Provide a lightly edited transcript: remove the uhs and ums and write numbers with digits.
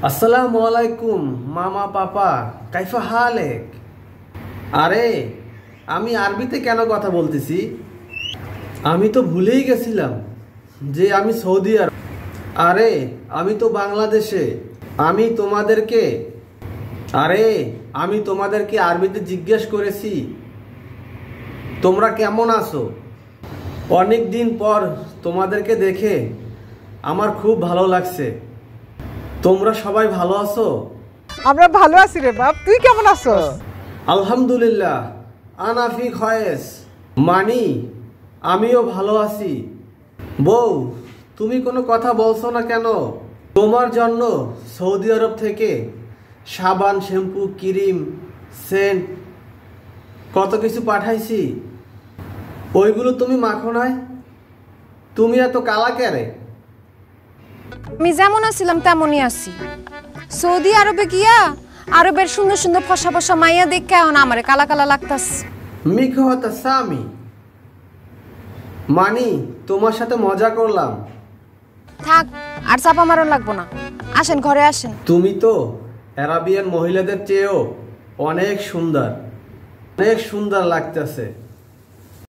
আসসালামু আলাইকুম মামা পাপা, কাইফা হালেক? আরে আমি আরবিতে কেন কথা বলতেছি? আমি তো ভুলেই গেছিলাম যে আমি সৌদি আরব। আরে আমি তো বাংলাদেশে। আমি তোমাদেরকে আরে আমি তোমাদেরকে আরবিতে জিজ্ঞেস করেছি তোমরা কেমন আছো। অনেক দিন পর তোমাদেরকে দেখে আমার খুব ভালো লাগছে। তোমরা সবাই ভালো আছো? আমরা ভালো আছি রে বাপ, তুই কেমন আছো? আলহামদুলিল্লাহ, আনাফি খয়েস, মানি আমিও ভালো আছি। বউ, তুমি কোনো কথা বলছো না কেন? তোমার জন্য সৌদি আরব থেকে সাবান, শ্যাম্পু, ক্রিম, সেন্ট কত কিছু পাঠাইছি, ওইগুলো তুমি মাখো নাই। তুমি এত কালা কেরে? আমি যেমন আছিলাম তেমনই আছি। সৌদি আরবে গিয়া আরবের সুন্দর সুন্দর ফসা ফসা মাইয়া দেখে এখন আমারে কালা কালা লাগতাছে। মিখো হতা সামি, মানি তোমার সাথে মজা করলাম। থাক, আর চাপা মারণ লাগবো না, আসেন ঘরে আসেন। তুমি তো আরাবিয়ান মহিলাদের চেয়েও অনেক সুন্দর, অনেক সুন্দর লাগতেছে।